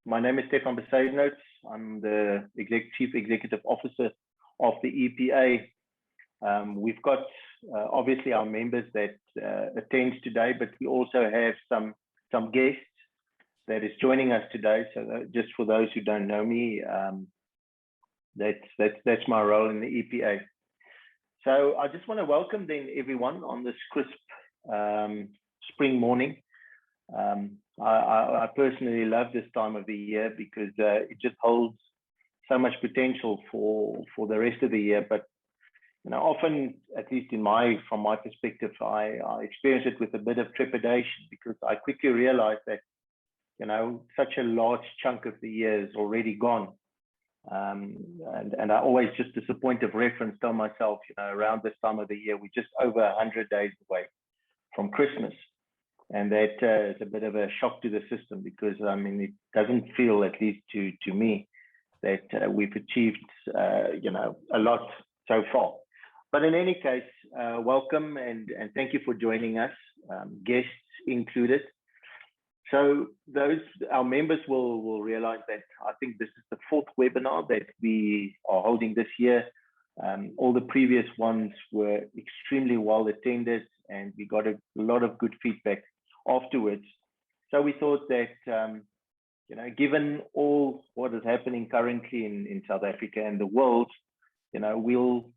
My name is Stefan Besaidnout. I'm the Chief Executive Officer of the EPA. We've got obviously our members that attend today, but we also have some guests that is joining us today. So just for those who don't know me, that's my role in the EPA. So I just want to welcome then everyone on this crisp spring morning. I personally love this time of the year because it just holds so much potential for the rest of the year. But often, at least from my perspective, I experience it with a bit of trepidation because I quickly realize that such a large chunk of the year is already gone. And I always, just as a point of reference, tell myself, around this time of the year, we're just over 100 days away from Christmas. And that is a bit of a shock to the system because, it doesn't feel, at least to me, that we've achieved, a lot so far. But in any case, welcome and thank you for joining us, guests included. So our members will realize that I think this is the fourth webinar that we are holding this year. All the previous ones were extremely well attended and we got a lot of good feedback afterwards. So we thought that, given all what is happening currently in South Africa and the world, we'll,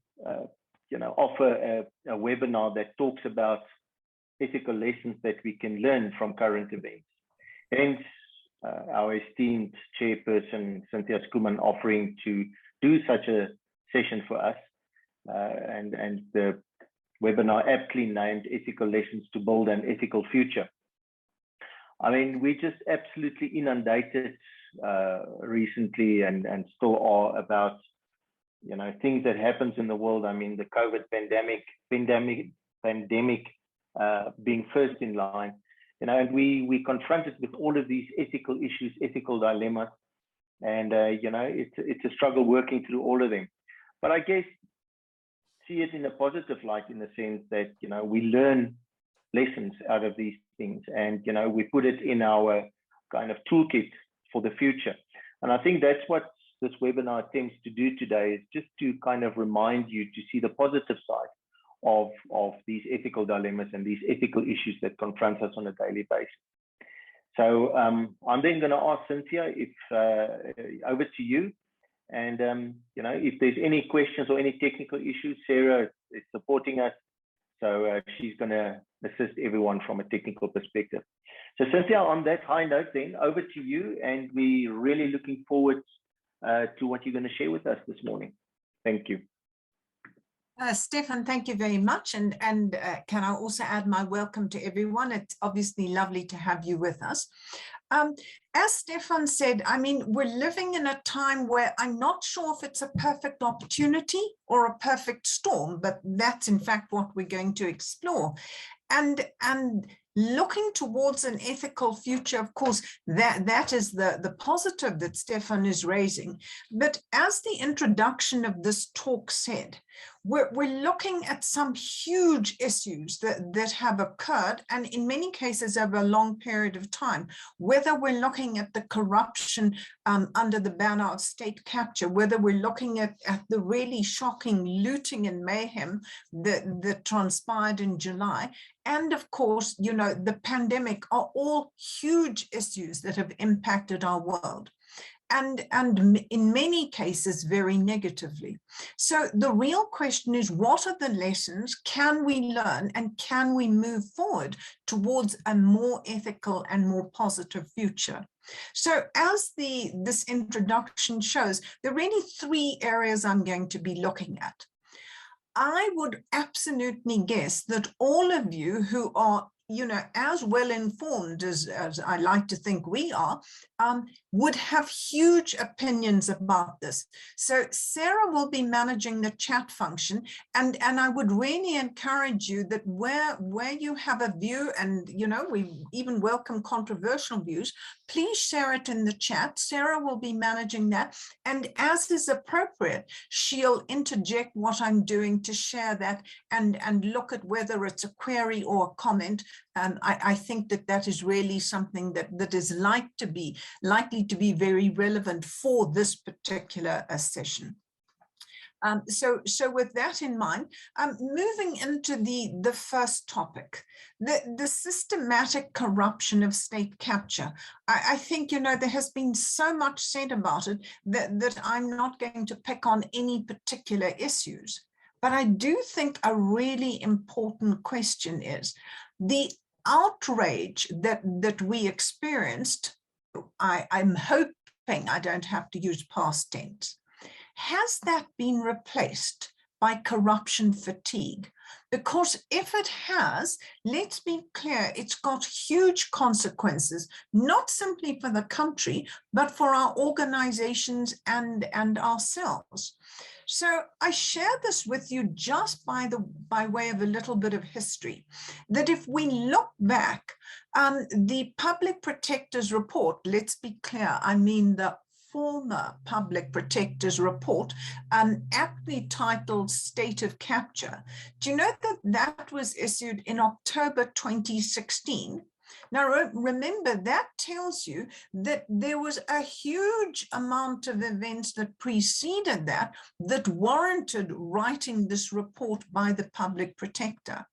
offer a webinar that talks about ethical lessons that we can learn from current events. Hence, our esteemed chairperson, Cynthia Schoeman, offering to do such a session for us, and the webinar aptly named Ethical Lessons to Build an Ethical Future. We just absolutely inundated recently and still are about, things that happens in the world. The COVID pandemic being first in line, and we confronted with all of these ethical issues, ethical dilemmas, and it's a struggle working through all of them. But I guess see it in a positive light, in the sense that we learn lessons out of these things, and we put it in our kind of toolkit for the future. And I think that's what this webinar attempts to do today, is just to kind of remind you to see the positive side of these ethical dilemmas and these ethical issues that confront us on a daily basis. So I'm then going to ask Cynthia over to you, and if there's any questions or any technical issues, Sarah is supporting us, so she's going to assist everyone from a technical perspective. So Cynthia, on that high note, then over to you, and we're really looking forward to what you're going to share with us this morning. Thank you. Stefan, thank you very much. And can I also add my welcome to everyone? It's obviously lovely to have you with us. As Stefan said, we're living in a time where I'm not sure if it's a perfect opportunity or a perfect storm, but that's in fact what we're going to explore. And looking towards an ethical future, of course, that is the positive that Stefan is raising. But as the introduction of this talk said, we're looking at some huge issues that have occurred, and in many cases over a long period of time, whether we're looking at the corruption under the banner of state capture, whether we're looking at the really shocking looting and mayhem that transpired in July, and of course, the pandemic, are all huge issues that have impacted our world. And in many cases, very negatively. So the real question is, what are the lessons can we learn, and can we move forward towards a more ethical and more positive future? So as this introduction shows, there are really three areas I'm going to be looking at. I would absolutely guess that all of you who are as well informed as I like to think we are, would have huge opinions about this. So Sarah will be managing the chat function, and I would really encourage you that where you have a view, and we even welcome controversial views, please share it in the chat. Sarah will be managing that, and as is appropriate, she'll interject what I'm doing to share that and look at whether it's a query or a comment I think that that is really something that is likely to be very relevant for this particular session. So with that in mind, moving into the first topic, the systematic corruption of state capture. I think, there has been so much said about it that I'm not going to pick on any particular issues. But I do think a really important question is the outrage that we experienced. I'm hoping I don't have to use past tense. Has that been replaced by corruption fatigue? Because if it has, let's be clear, it's got huge consequences, not simply for the country, but for our organizations and ourselves. So I share this with you just by way of a little bit of history, that if we look back, the Public Protector's report, let's be clear, I mean the former Public Protector's report, aptly titled State of Capture. Do you know that that was issued in October 2016? Now, remember, that tells you that there was a huge amount of events that preceded that warranted writing this report by the Public Protector.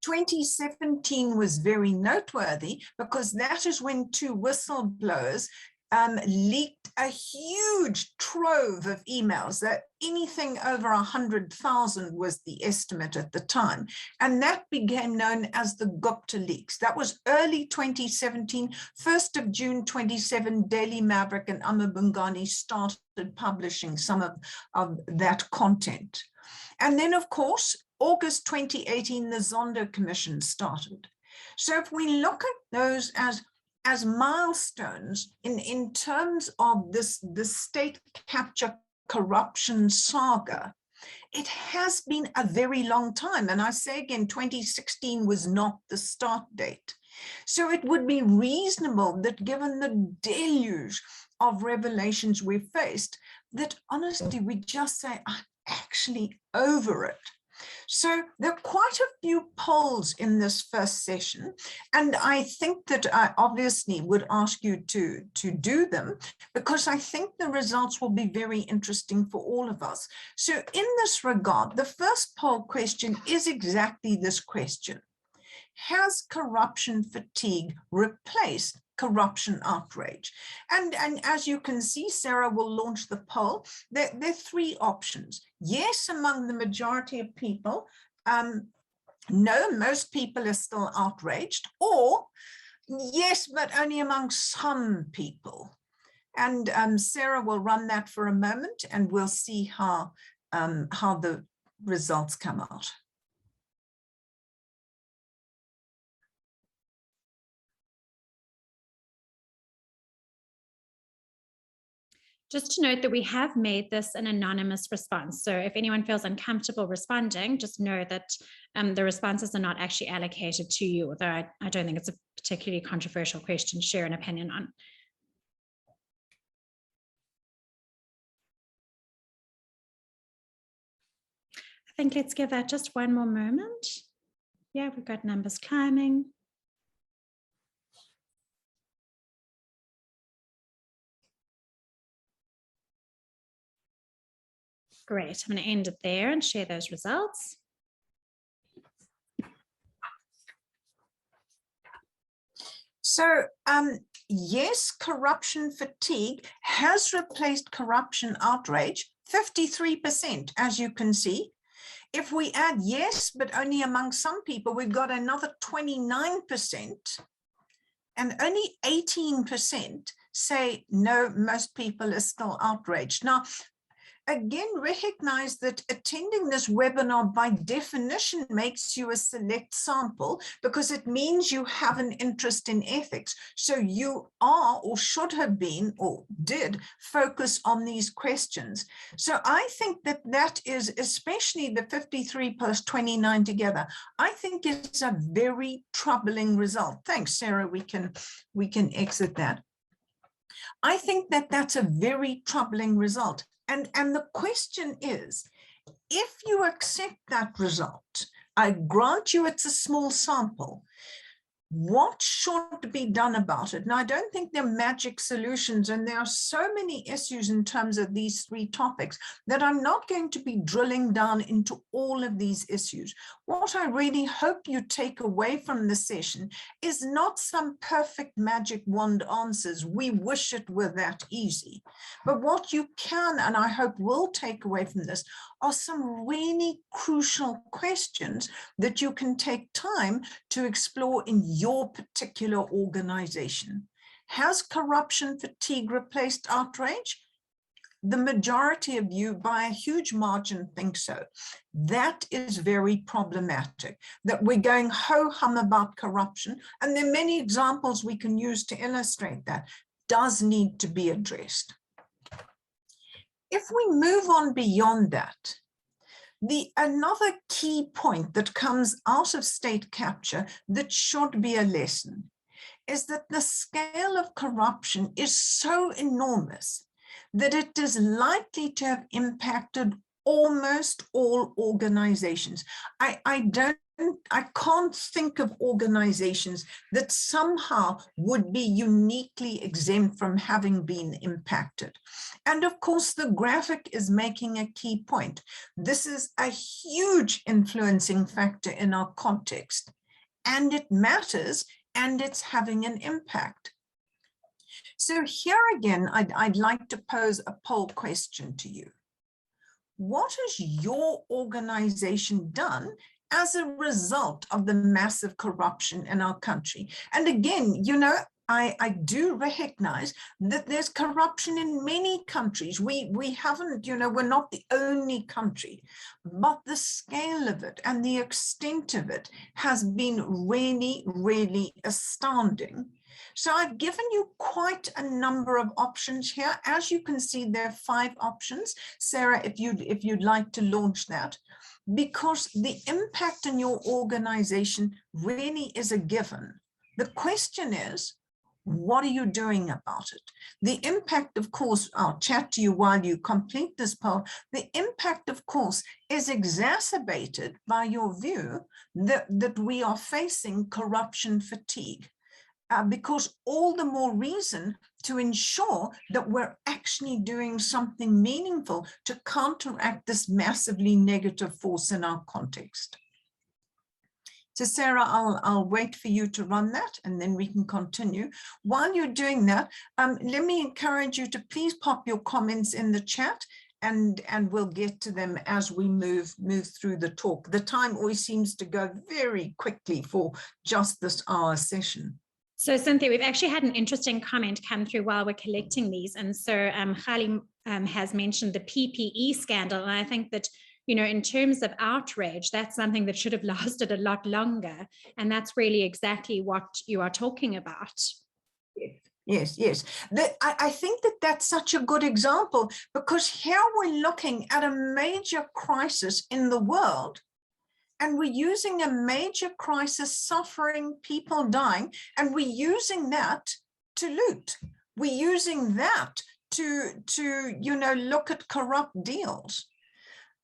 2017 was very noteworthy because that is when two whistleblowers leaked a huge trove of emails, that anything over 100,000 was the estimate at the time. And that became known as the Gupta leaks. That was early 2017, 1st of June 27, Daily Maverick and Amar Bungani started publishing some of that content. And then, of course, August 2018, the Zondo Commission started. So if we look at those as milestones in terms of this state capture corruption saga, it has been a very long time. And I say again, 2016 was not the start date. So it would be reasonable that given the deluge of revelations we faced, that honestly, we just say, I'm actually over it. So there are quite a few polls in this first session, and I think that I obviously would ask you to do them because I think the results will be very interesting for all of us. So in this regard, the first poll question is exactly this question. Has corruption fatigue replaced corruption outrage? And as you can see, Sarah will launch the poll. There are three options. Yes, among the majority of people. No, most people are still outraged. Or yes, but only among some people. And Sarah will run that for a moment, and we'll see how the results come out. Just to note that we have made this an anonymous response. So if anyone feels uncomfortable responding, just know that the responses are not actually allocated to you, although I don't think it's a particularly controversial question to share an opinion on. I think let's give that just one more moment. Yeah, we've got numbers climbing. Great, I'm going to end it there and share those results. So yes, corruption fatigue has replaced corruption outrage, 53%, as you can see. If we add yes, but only among some people, we've got another 29%, and only 18% say no, most people are still outraged. Now, again, recognize that attending this webinar by definition makes you a select sample because it means you have an interest in ethics. So you are or should have been or did focus on these questions. So I think that is, especially the 53 plus 29 together, I think it's a very troubling result. Thanks, Sarah. We can exit that. I think that's a very troubling result. And the question is, if you accept that result, I grant you it's a small sample. What should be done about it? Now, I don't think there are magic solutions, and there are so many issues in terms of these three topics that I'm not going to be drilling down into all of these issues. What I really hope you take away from this session is not some perfect magic wand answers. We wish it were that easy. But what you can, and I hope will take away from this, are some really crucial questions that you can take time to explore in your particular organization. Has corruption fatigue replaced outrage? The majority of you, by a huge margin, think so. That is very problematic, that we're going ho-hum about corruption, and there are many examples we can use to illustrate that. Does need to be addressed. If we move on beyond that, another key point that comes out of state capture that should be a lesson is that the scale of corruption is so enormous that it is likely to have impacted almost all organizations. I can't think of organizations that somehow would be uniquely exempt from having been impacted. And of course, the graphic is making a key point. This is a huge influencing factor in our context, and it matters, and it's having an impact. So here again, I'd like to pose a poll question to you. What has your organization done as a result of the massive corruption in our country? And again, you know, I do recognize that there's corruption in many countries. We haven't, you know, we're not the only country, but the scale of it and the extent of it has been really, really astounding. So I've given you quite a number of options here. As you can see, there are 5 options. Sarah, if you'd like to launch that, because the impact in your organization really is a given. The question is, what are you doing about it? The impact, of course, I'll chat to you while you complete this poll. The impact, of course, is exacerbated by your view that we are facing corruption fatigue. Because all the more reason to ensure that we're actually doing something meaningful to counteract this massively negative force in our context. So Sarah, I'll wait for you to run that and then we can continue. While you're doing that, let me encourage you to please pop your comments in the chat and we'll get to them as we move through the talk. The time always seems to go very quickly for just this hour session. So Cynthia, we've actually had an interesting comment come through while we're collecting these. And so Khali has mentioned the PPE scandal. And I think that, you know, in terms of outrage, that's something that should have lasted a lot longer. And that's really exactly what you are talking about. Yes. I think that that's such a good example, because here we're looking at a major crisis in the world. And we're using a major crisis, suffering, people dying, and we're using that to loot. We're using that to you know, look at corrupt deals.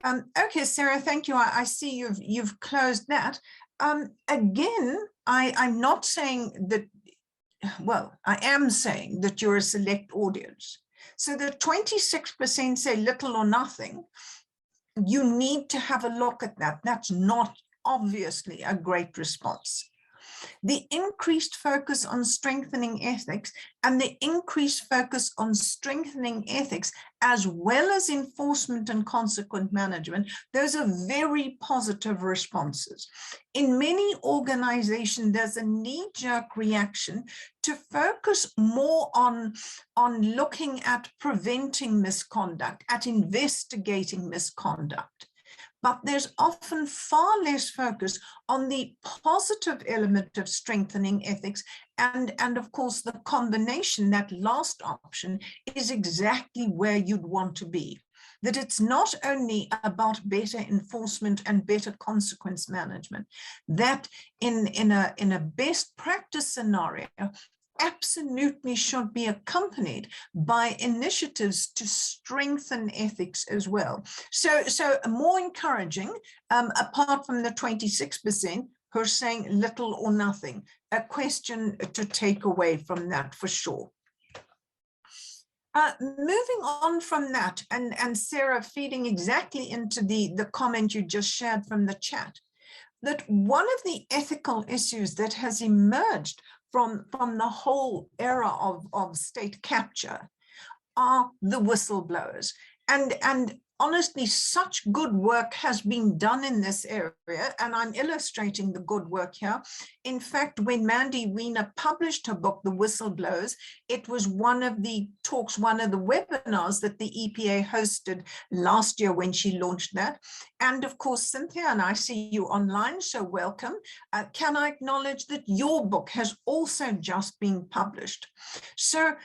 Okay, Sarah, thank you. I see you've closed that. Again, I'm not saying that, well, I am saying that you're a select audience. So the 26% say little or nothing. You need to have a look at that. That's not obviously a great response. The increased focus on strengthening ethics and the increased focus on strengthening ethics as well as enforcement and consequent management, those are very positive responses. In many organizations, there's a knee-jerk reaction to focus more on looking at preventing misconduct, at investigating misconduct. But there's often far less focus on the positive element of strengthening ethics. And of course, the combination, that last option, is exactly where you'd want to be. That it's not only about better enforcement and better consequence management, that in a best practice scenario, absolutely should be accompanied by initiatives to strengthen ethics as well. So more encouraging, apart from the 26% who are saying little or nothing, a question to take away from that for sure. Moving on from that, and Sarah, feeding exactly into the comment you just shared from the chat, that one of the ethical issues that has emerged from the whole era of state capture are the whistleblowers. And honestly, such good work has been done in this area, and I'm illustrating the good work here. In fact, when Mandy Wiener published her book, The Whistleblowers, it was one of the talks, one of the webinars that the EPA hosted last year when she launched that. And of course, Cynthia, and I see you online, so welcome. Can I acknowledge that your book has also just been published? So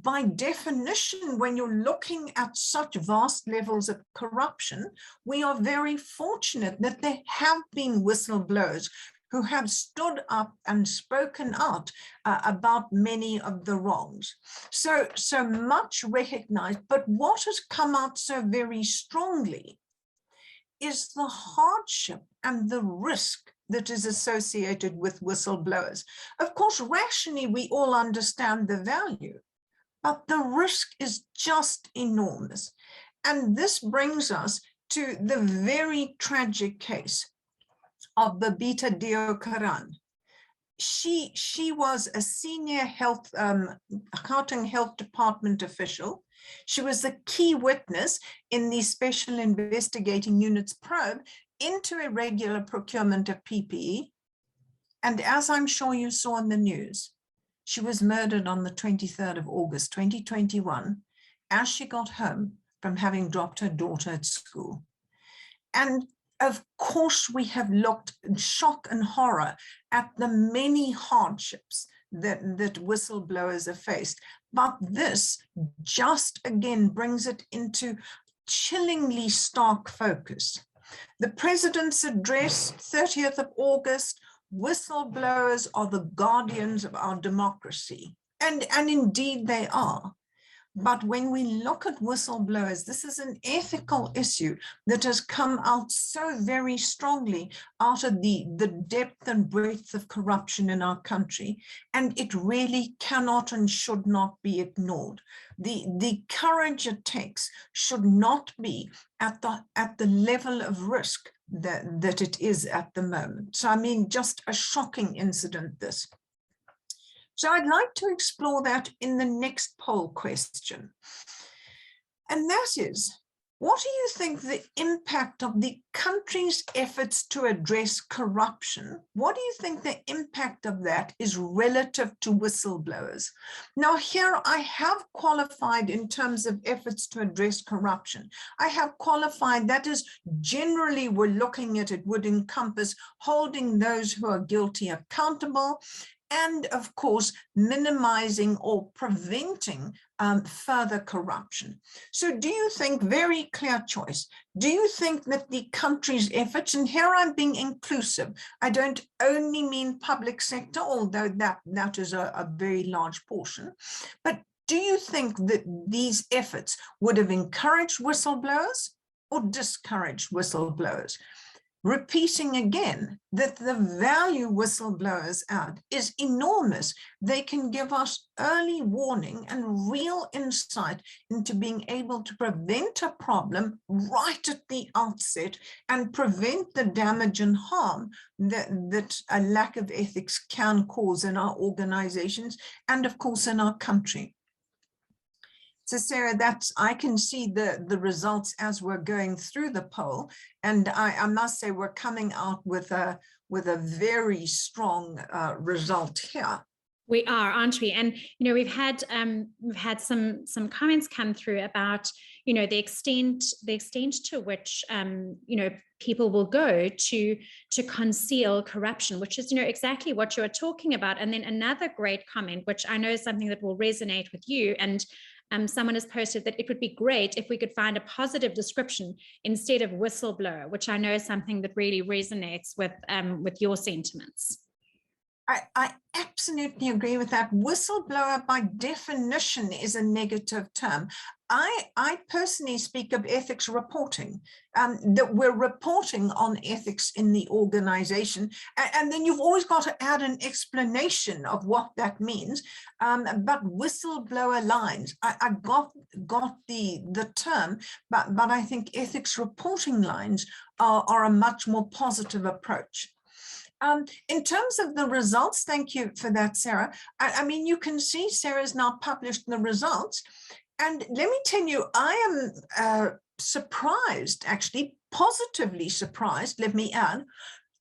by definition, when you're looking at such vast levels of corruption, we are very fortunate that there have been whistleblowers who have stood up and spoken out about many of the wrongs. So much recognized, but what has come out so very strongly is the hardship and the risk that is associated with whistleblowers. Of course, rationally, we all understand the value, but the risk is just enormous. And this brings us to the very tragic case of Babita Deokaran. She was a senior Gauteng Health Department official. She was a key witness in the Special Investigating Unit's probe into irregular procurement of PPE. And as I'm sure you saw in the news, she was murdered on the 23rd of August, 2021, as she got home from having dropped her daughter at school. And of course, we have looked in shock and horror at the many hardships that whistleblowers have faced. But this just again brings it into chillingly stark focus. The president's address, 30th of August, whistleblowers are the guardians of our democracy. And indeed they are. But when we look at whistleblowers, this is an ethical issue that has come out so very strongly out of the depth and breadth of corruption in our country. And it really cannot and should not be ignored. The courage it takes should not be at the level of risk that it is at the moment. So I mean, just a shocking incident, this. So I'd like to explore that in the next poll question. And that is, what do you think the impact of the country's efforts to address corruption, what do you think the impact of that is relative to whistleblowers? Now here I have qualified in terms of efforts to address corruption. I have qualified, that is generally we're looking at it would encompass holding those who are guilty accountable, and of course, minimizing or preventing further corruption. So do you think, very clear choice, do you think that the country's efforts, and here I'm being inclusive, I don't only mean public sector, although that is a very large portion, but do you think that these efforts would have encouraged whistleblowers or discouraged whistleblowers? Repeating again that the value whistleblowers add is enormous. They can give us early warning and real insight into being able to prevent a problem right at the outset and prevent the damage and harm that a lack of ethics can cause in our organizations and of course in our country. So Sarah, I can see the results as we're going through the poll, and I must say we're coming out with a very strong result here. We are, aren't we? And we've had some comments come through about the extent to which people will go to conceal corruption, which is exactly what you're talking about. And then another great comment, which I know is something that will resonate with you, and someone has posted that it would be great if we could find a positive description instead of whistleblower, which I know is something that really resonates with your sentiments. I absolutely agree with that. Whistleblower by definition is a negative term. I personally speak of ethics reporting, that we're reporting on ethics in the organization. And then you've always got to add an explanation of what that means. But whistleblower lines, I got the term, but I think ethics reporting lines are a much more positive approach. In terms of the results, thank you for that, Sarah. I mean, you can see Sarah's now published the results. And let me tell you, I am surprised, actually positively surprised, let me add,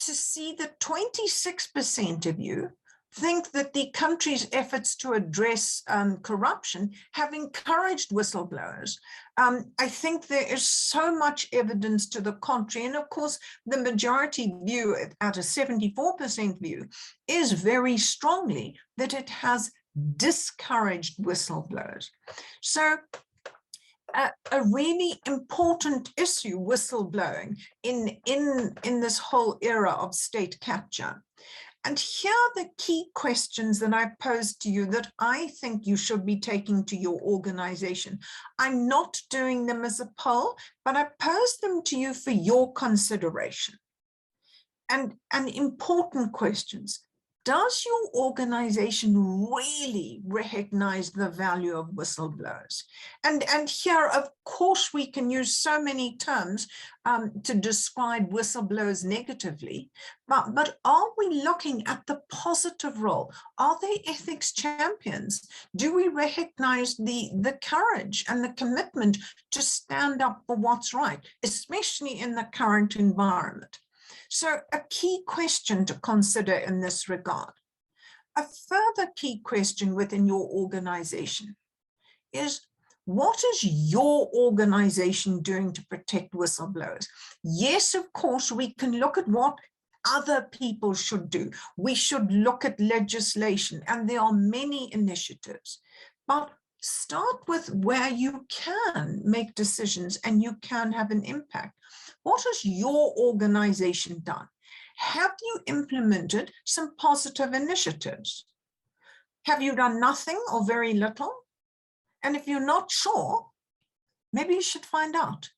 to see that 26% of you think that the country's efforts to address corruption have encouraged whistleblowers. I think there is so much evidence to the contrary. And of course, the majority view at a 74% view is very strongly that it has discouraged whistleblowers. So a really important issue, whistleblowing, in this whole era of state capture. And here are the key questions that I posed to you that I think you should be taking to your organization. I'm not doing them as a poll, but I posed them to you for your consideration. And important questions. Does your organization really recognize the value of whistleblowers? And here, of course, we can use so many terms to describe whistleblowers negatively, but are we looking at the positive role? Are they ethics champions? Do we recognize the courage and the commitment to stand up for what's right, especially in the current environment? So a key question to consider in this regard. A further key question within your organization is, what is your organization doing to protect whistleblowers? Yes, of course, we can look at what other people should do. We should look at legislation, and there are many initiatives. But start with where you can make decisions and you can have an impact. What has your organization done? Have you implemented some positive initiatives? Have you done nothing or very little? And if you're not sure, maybe you should find out.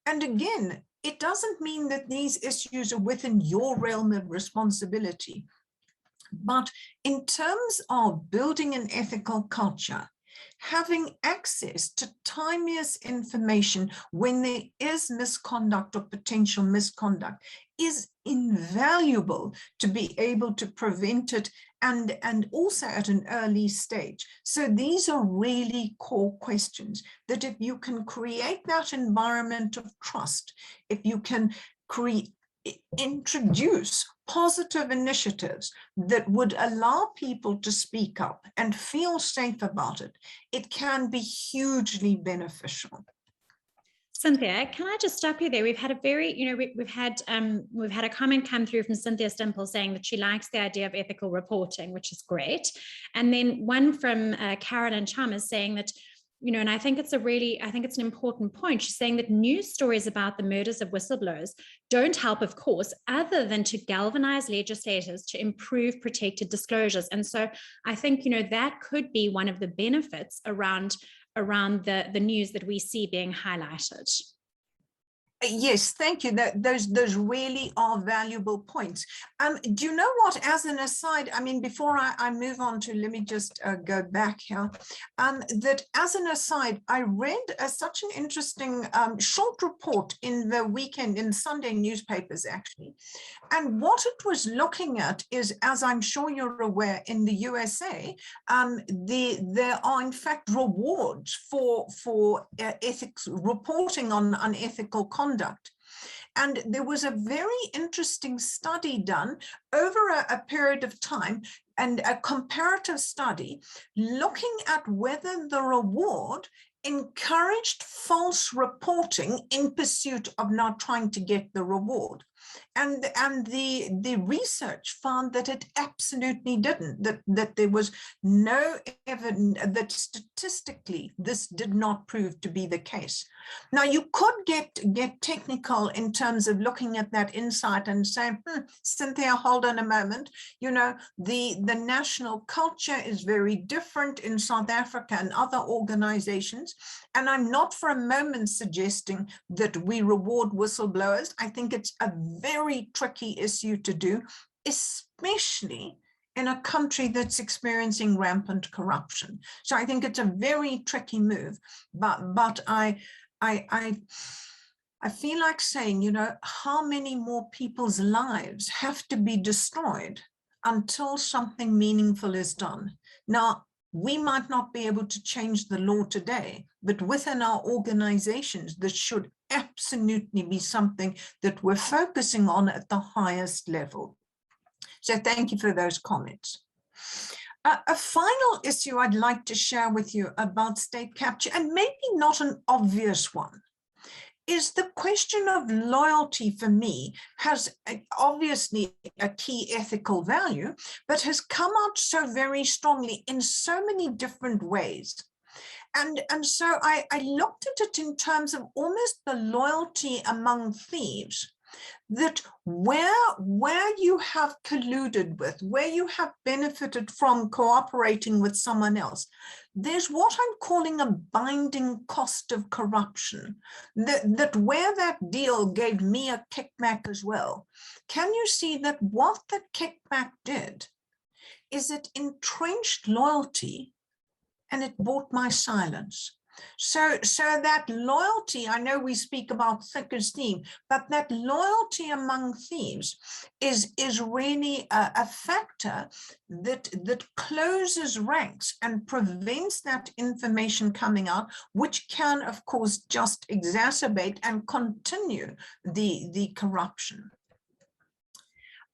And again, it doesn't mean that these issues are within your realm of responsibility. But in terms of building an ethical culture, having access to timeous information when there is misconduct or potential misconduct is invaluable to be able to prevent it and also at an early stage. So these are really core questions that if you can create that environment of trust, if you can introduce positive initiatives that would allow people to speak up and feel safe about it, it can be hugely beneficial. Cynthia, can I just stop you there? We've had a very, we've had a comment come through from Cynthia Stimple saying that she likes the idea of ethical reporting, which is great. And then one from Carolyn Chalmers saying that, and I think it's an important point. She's saying that news stories about the murders of whistleblowers don't help, of course, other than to galvanize legislators to improve protected disclosures. And so I think, that could be one of the benefits around the news that we see being highlighted. Yes, thank you. Those really are valuable points. Do you know what, as an aside, I mean, before I move on to, let me just go back here, that as an aside, I read such an interesting short report in the weekend, in Sunday newspapers, actually. And what it was looking at is, as I'm sure you're aware, in the USA, there are in fact rewards for ethics reporting on unethical conduct. And there was a very interesting study done over a period of time, and a comparative study looking at whether the reward encouraged false reporting in pursuit of not trying to get the reward. And the research found that it absolutely didn't, that there was no evidence, that statistically this did not prove to be the case. Now, you could get technical in terms of looking at that insight and saying, Cynthia, hold on a moment, you know, the national culture is very different in South Africa and other organizations. And I'm not for a moment suggesting that we reward whistleblowers. I think it's a very tricky issue to do, especially in a country that's experiencing rampant corruption. So I think it's a very tricky move, but I feel like saying, you know, how many more people's lives have to be destroyed until something meaningful is done? Now, we might not be able to change the law today, but within our organizations, this should absolutely be something that we're focusing on at the highest level. So thank you for those comments. A final issue I'd like to share with you about state capture, and maybe not an obvious one, is the question of loyalty. For me, has obviously a key ethical value, but has come out so very strongly in so many different ways. And so I looked at it in terms of almost the loyalty among thieves, that where you have colluded with, where you have benefited from cooperating with someone else, there's what I'm calling a binding cost of corruption, that where that deal gave me a kickback as well. Can you see that what that kickback did is it entrenched loyalty and it bought my silence? So that loyalty, I know we speak about thick as thieves, but that loyalty among thieves is really a factor that closes ranks and prevents that information coming out, which can, of course, just exacerbate and continue the corruption.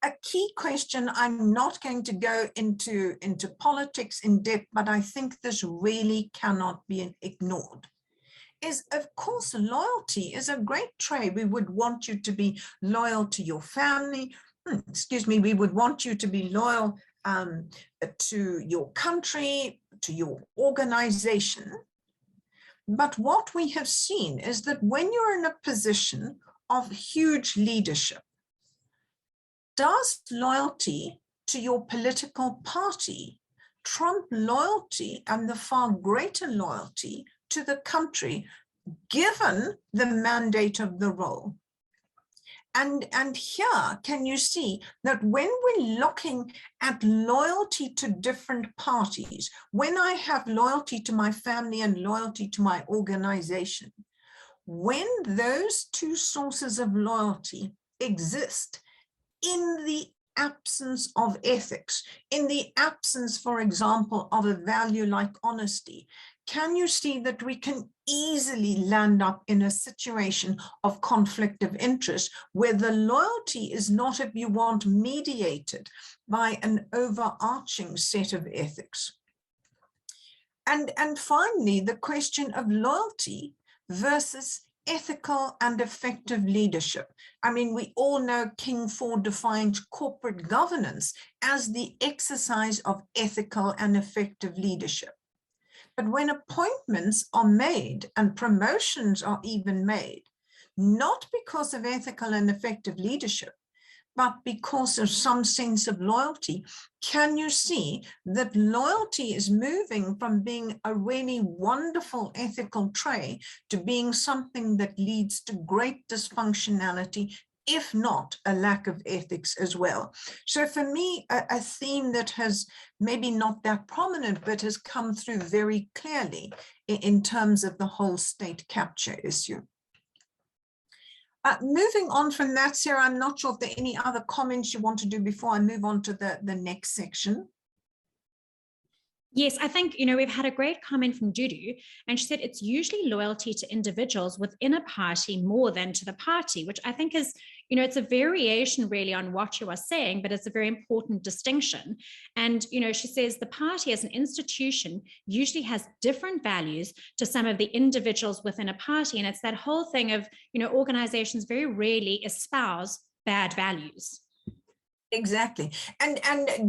A key question, I'm not going to go into politics in depth, but I think this really cannot be ignored, is, of course, loyalty is a great trait. We would want you to be loyal to your family. We would want you to be loyal to your country, to your organization. But what we have seen is that when you're in a position of huge leadership, does loyalty to your political party trump loyalty and the far greater loyalty to the country, given the mandate of the role? And here, can you see that when we're looking at loyalty to different parties, when I have loyalty to my family and loyalty to my organization, when those two sources of loyalty exist in the absence of ethics, in the absence, for example, of a value like honesty, can you see that we can easily land up in a situation of conflict of interest where the loyalty is not, if you want, mediated by an overarching set of ethics? And finally, the question of loyalty versus ethical and effective leadership. I mean, we all know King Ford defined corporate governance as the exercise of ethical and effective leadership. But when appointments are made and promotions are even made, not because of ethical and effective leadership, but because of some sense of loyalty, can you see that loyalty is moving from being a really wonderful ethical trait to being something that leads to great dysfunctionality, if not a lack of ethics as well? So for me, a theme that has maybe not that prominent, but has come through very clearly in terms of the whole state capture issue. Moving on from that, Sarah, I'm not sure if there are any other comments you want to do before I move on to the next section. Yes, I think, we've had a great comment from Dudu, and she said it's usually loyalty to individuals within a party more than to the party, which I think is, it's a variation really on what you are saying, but it's a very important distinction. And, she says the party as an institution usually has different values to some of the individuals within a party. And it's that whole thing of, organizations very rarely espouse bad values. Exactly. And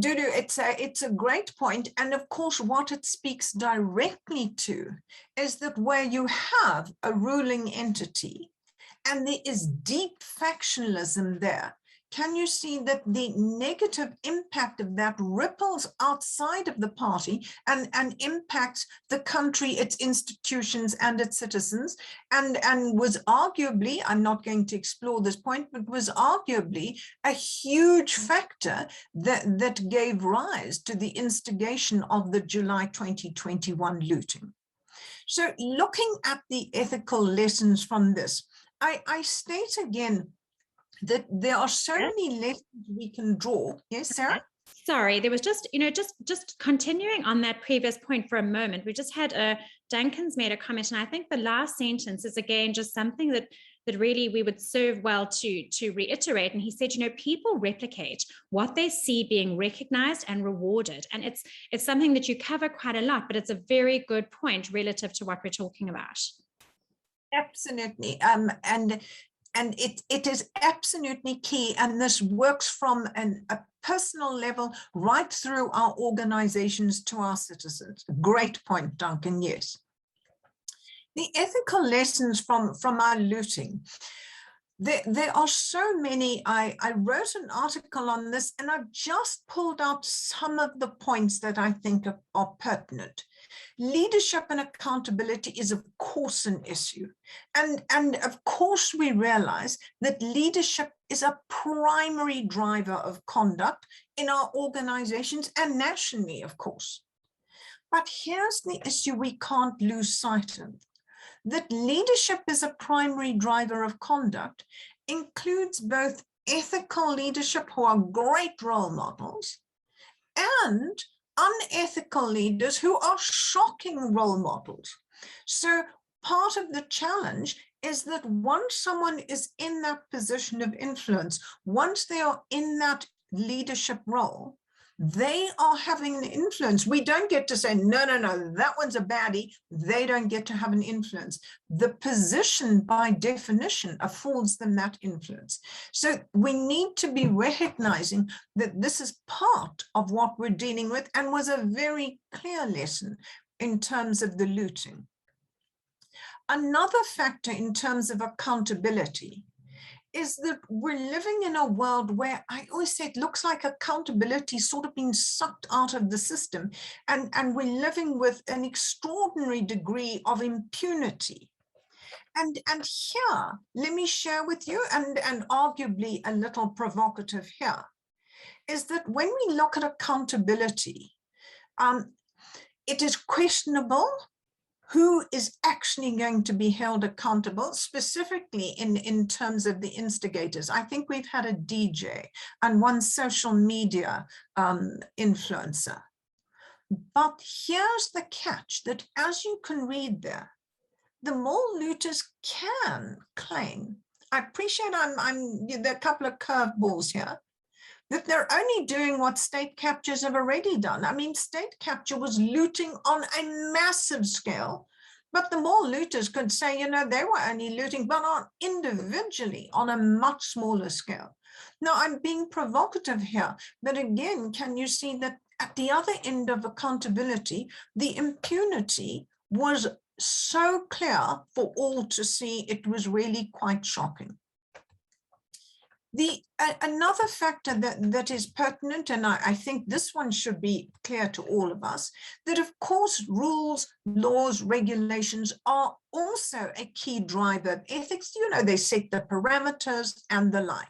Dudu, it's a great point. And of course, what it speaks directly to is that where you have a ruling entity and there is deep factionalism there, can you see that the negative impact of that ripples outside of the party and impacts the country, its institutions and its citizens, and was arguably, I'm not going to explore this point, but was arguably a huge factor that gave rise to the instigation of the July 2021 looting. So looking at the ethical lessons from this, I state again that there are so many lessons we can draw. Yes, Sarah? Sorry, there was just, just continuing on that previous point for a moment. We just had Duncan's made a comment, and I think the last sentence is again just something that really we would serve well to reiterate. And he said, people replicate what they see being recognized and rewarded. And it's something that you cover quite a lot, but it's a very good point relative to what we're talking about. Absolutely. And it is absolutely key, and this works from a personal level right through our organizations to our citizens. Great point, Duncan, yes. The ethical lessons from our looting. There are so many. I wrote an article on this, and I've just pulled out some of the points that I think are pertinent. Leadership and accountability is, of course, an issue. And of course, we realize that leadership is a primary driver of conduct in our organizations and nationally, of course. But here's the issue we can't lose sight of. That leadership is a primary driver of conduct includes both ethical leadership, who are great role models, and unethical leaders who are shocking role models. So part of the challenge is that once someone is in that position of influence, once they are in that leadership role, they are having an influence. We don't get to say, no, that one's a baddie. They don't get to have an influence. The position by definition affords them that influence. So we need to be recognizing that this is part of what we're dealing with, and was a very clear lesson in terms of the looting. Another factor in terms of accountability is that we're living in a world where I always say it looks like accountability sort of being sucked out of the system, and we're living with an extraordinary degree of impunity. And here, let me share with you, and arguably a little provocative here, is that when we look at accountability, it is questionable who is actually going to be held accountable, specifically in terms of the instigators. I think we've had a DJ and one social media influencer. But here's the catch, that as you can read there, the mall looters can claim, I appreciate there are a couple of curveballs here, that they're only doing what state captures have already done. I mean, state capture was looting on a massive scale, but the mall looters could say, they were only looting, but individually on a much smaller scale. Now, I'm being provocative here, but again, can you see that at the other end of accountability, the impunity was so clear for all to see? It was really quite shocking. Another factor that is pertinent, and I think this one should be clear to all of us, that of course rules, laws, regulations are also a key driver of ethics. They set the parameters and the like.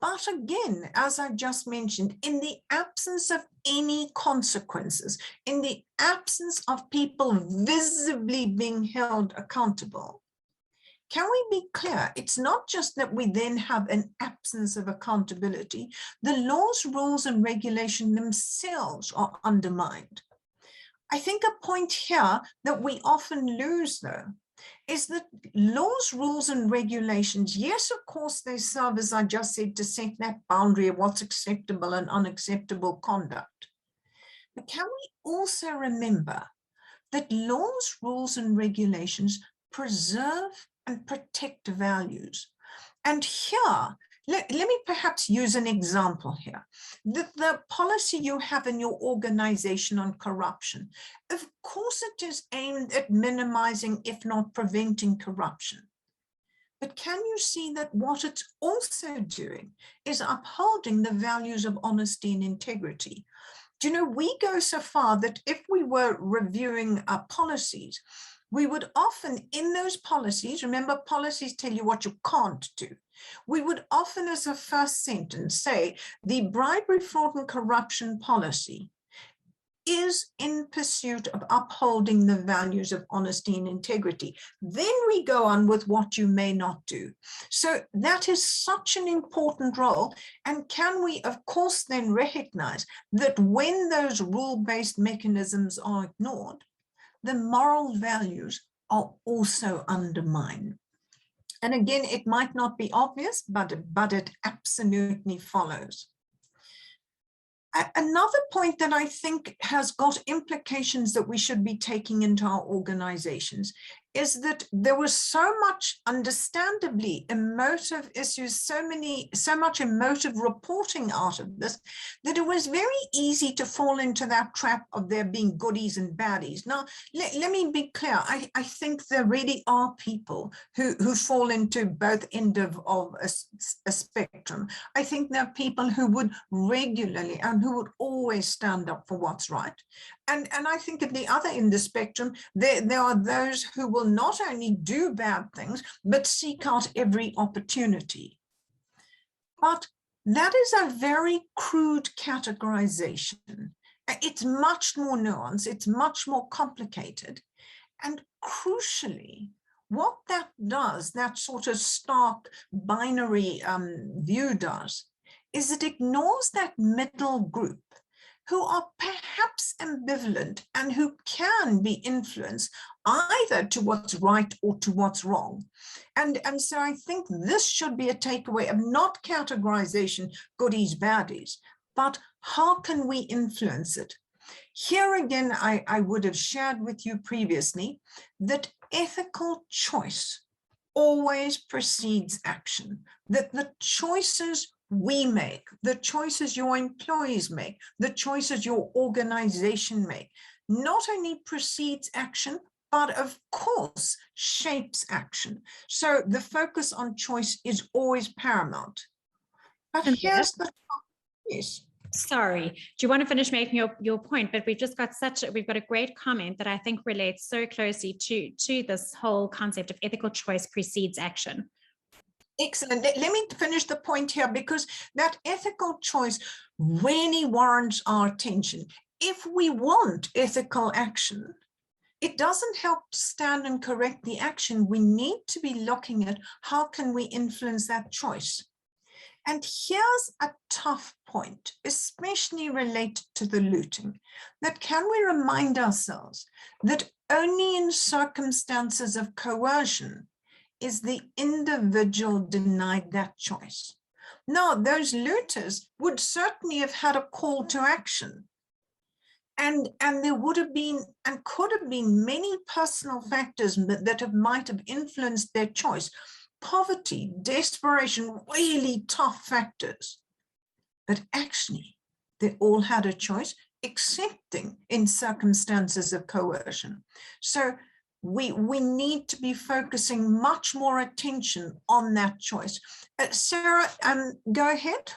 But again, as I just mentioned, in the absence of any consequences, in the absence of people visibly being held accountable, can we be clear? It's not just that we then have an absence of accountability. The laws, rules, and regulation themselves are undermined. I think a point here that we often lose, though, is that laws, rules, and regulations, yes, of course, they serve, as I just said, to set that boundary of what's acceptable and unacceptable conduct. But can we also remember that laws, rules, and regulations preserve and protect values? And here, Let me perhaps use an example here. The policy you have in your organization on corruption, of course it is aimed at minimizing, if not preventing, corruption. But can you see that what it's also doing is upholding the values of honesty and integrity? Do you know, we go so far that if we were reviewing our policies, we would often, in those policies, remember policies tell you what you can't do, we would often as a first sentence say the bribery, fraud and corruption policy is in pursuit of upholding the values of honesty and integrity. Then we go on with what you may not do. So that is such an important role. And can we, of course, then recognize that when those rule-based mechanisms are ignored, the moral values are also undermined? And again, it might not be obvious, but it absolutely follows. Another point that I think has got implications that we should be taking into our organizations is that there was so much, understandably, emotive issues, so much emotive reporting out of this, that it was very easy to fall into that trap of there being goodies and baddies. Now, let me be clear. I think there really are people who fall into both end of a spectrum. I think there are people who would regularly and who would always stand up for what's right. And I think at the other end of the spectrum, there are those who will not only do bad things, but seek out every opportunity. But that is a very crude categorization. It's much more nuanced, it's much more complicated. And crucially, what that does, that sort of stark binary view does, is it ignores that middle group who are perhaps ambivalent and who can be influenced either to what's right or to what's wrong. And so I think this should be a takeaway of not categorization, goodies, baddies, but how can we influence it? Here again, I would have shared with you previously that ethical choice always precedes action, that the choices we make, the choices your employees make, the choices your organization make, not only precedes action, but of course shapes action. So the focus on choice is always paramount. But here's the, yes. Sorry, do you want to finish making your point? But we've just got we've got a great comment that I think relates so closely to this whole concept of ethical choice precedes action. Excellent. Let me finish the point here, because that ethical choice really warrants our attention. If we want ethical action, it doesn't help to stand and correct the action. We need to be looking at how can we influence that choice. And here's a tough point, especially related to the looting, that can we remind ourselves that only in circumstances of coercion is the individual denied that choice. Now, those looters would certainly have had a call to action. And there would have been and could have been many personal factors that might have influenced their choice. Poverty, desperation, really tough factors. But actually, they all had a choice, excepting in circumstances of coercion. So we need to be focusing much more attention on that choice. Sarah, go ahead.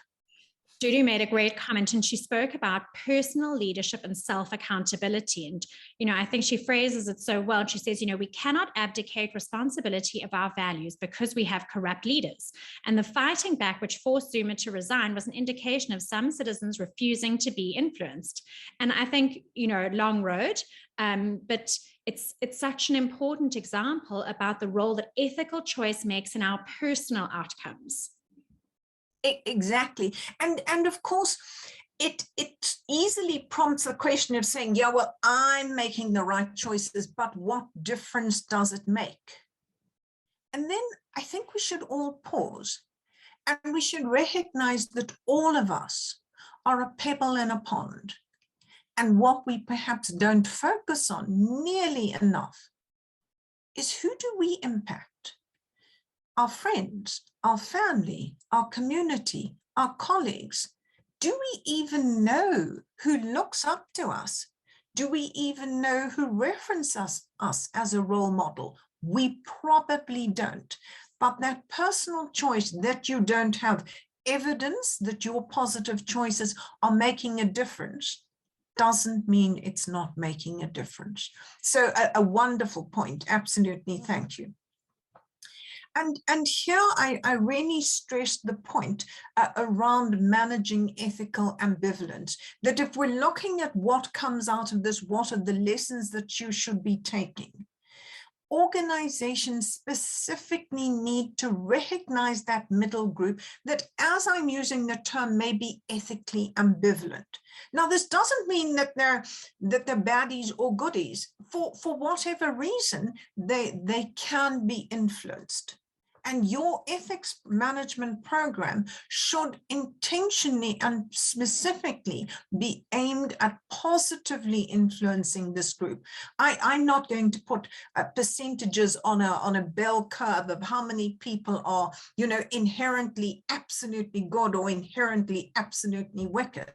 Judy made a great comment, and she spoke about personal leadership and self-accountability. And, I think she phrases it so well. She says, we cannot abdicate responsibility of our values because we have corrupt leaders. And the fighting back which forced Zuma to resign was an indication of some citizens refusing to be influenced. And I think, long road, but it's such an important example about the role that ethical choice makes in our personal outcomes. Exactly. And of course, it easily prompts the question of saying, yeah, well, I'm making the right choices, but what difference does it make? And then I think we should all pause and we should recognize that all of us are a pebble in a pond. And what we perhaps don't focus on nearly enough is who do we impact? our friends, our family, our community, our colleagues? Do we even know who looks up to us? Do we even know who references us as a role model? We probably don't. But that personal choice that you don't have evidence that your positive choices are making a difference doesn't mean it's not making a difference. So a wonderful point. Absolutely. Thank you. And here I really stress the point around managing ethical ambivalence, that if we're looking at what comes out of this, what are the lessons that you should be taking? Organizations specifically need to recognize that middle group that, as I'm using the term, may be ethically ambivalent. Now, this doesn't mean that they're baddies or goodies. For whatever reason, they can be influenced. And your ethics management program should intentionally and specifically be aimed at positively influencing this group. I'm not going to put percentages on a bell curve of how many people are, inherently absolutely good or inherently absolutely wicked.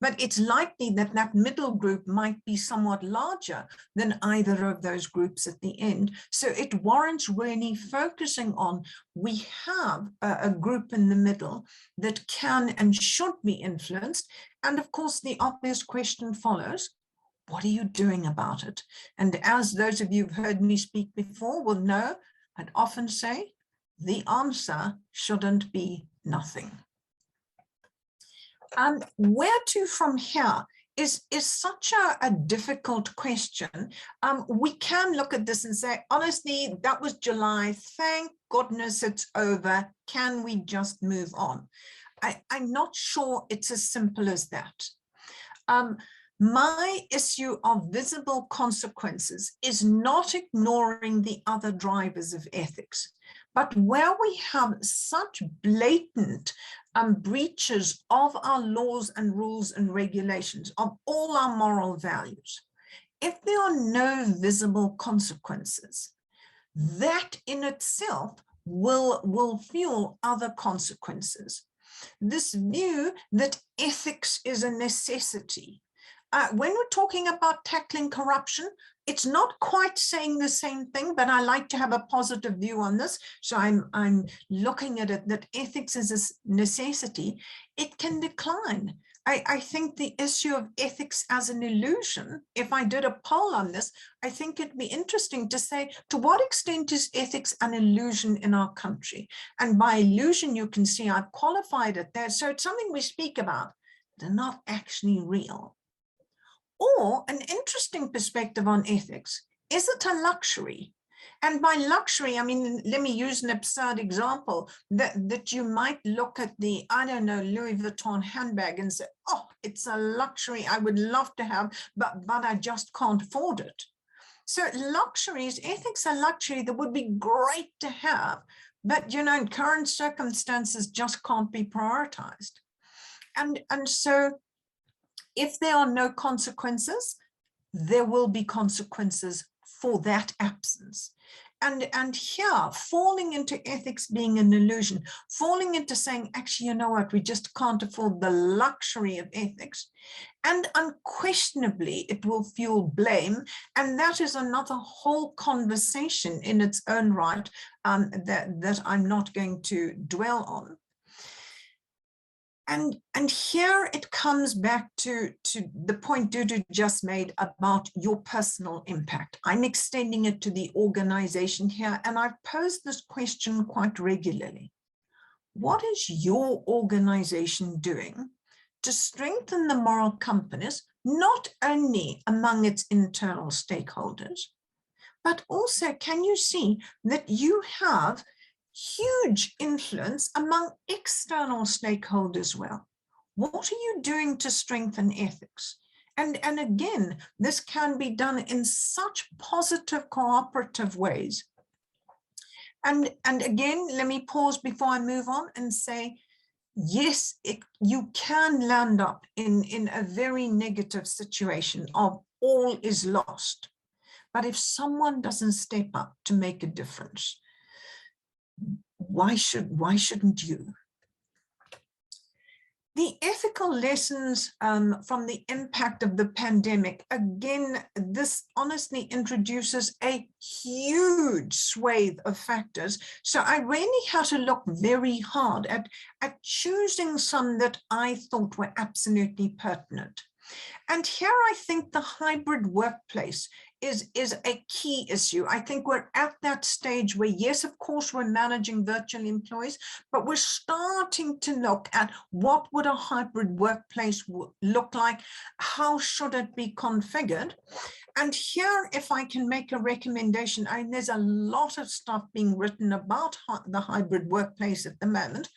But it's likely that that middle group might be somewhat larger than either of those groups at the end. So it warrants really focusing on, we have a group in the middle that can and should be influenced. And of course, the obvious question follows, what are you doing about it? And as those of you who've heard me speak before will know, I'd often say, the answer shouldn't be nothing. Where to from here is such a difficult question. We can look at this and say, honestly, that was July. Thank goodness it's over. Can we just move on? I'm not sure it's as simple as that. My issue of visible consequences is not ignoring the other drivers of ethics, but where we have such blatant breaches of our laws and rules and regulations, of all our moral values, if there are no visible consequences, that in itself will fuel other consequences. This view that ethics is a necessity. When we're talking about tackling corruption, it's not quite saying the same thing, but I like to have a positive view on this. So I'm looking at it that ethics is a necessity. It can decline. I think the issue of ethics as an illusion, if I did a poll on this, I think it'd be interesting to say, to what extent is ethics an illusion in our country? And by illusion, you can see I've qualified it there. So it's something we speak about, they're not actually real. Or an interesting perspective on ethics, is it a luxury? And by luxury, I mean, let me use an absurd example that you might look at the, I don't know, Louis Vuitton handbag and say, oh, it's a luxury I would love to have, but I just can't afford it. So luxuries, ethics are luxury that would be great to have, but, in current circumstances just can't be prioritized. And so if there are no consequences, there will be consequences for that absence. And here, falling into ethics being an illusion, falling into saying, actually, you know what, we just can't afford the luxury of ethics. And unquestionably, it will fuel blame. And that is another whole conversation in its own right that I'm not going to dwell on. And here it comes back to the point Dudu just made about your personal impact. I'm extending it to the organization here, and I've posed this question quite regularly. What is your organization doing to strengthen the moral compass, not only among its internal stakeholders, but also can you see that you have huge influence among external stakeholders well? What are you doing to strengthen ethics? And again, this can be done in such positive, cooperative ways. And again, let me pause before I move on and say, yes, you can land up in a very negative situation of all is lost. But if someone doesn't step up to make a difference, why shouldn't you? The ethical lessons from the impact of the pandemic, again, this honestly introduces a huge swathe of factors. So I really had to look very hard at choosing some that I thought were absolutely pertinent. And here I think the hybrid workplace is a key issue. I think we're at that stage where, yes, of course, we're managing virtual employees, but we're starting to look at what would a hybrid workplace look like? How should it be configured? And here, if I can make a recommendation, there's a lot of stuff being written about the hybrid workplace at the moment,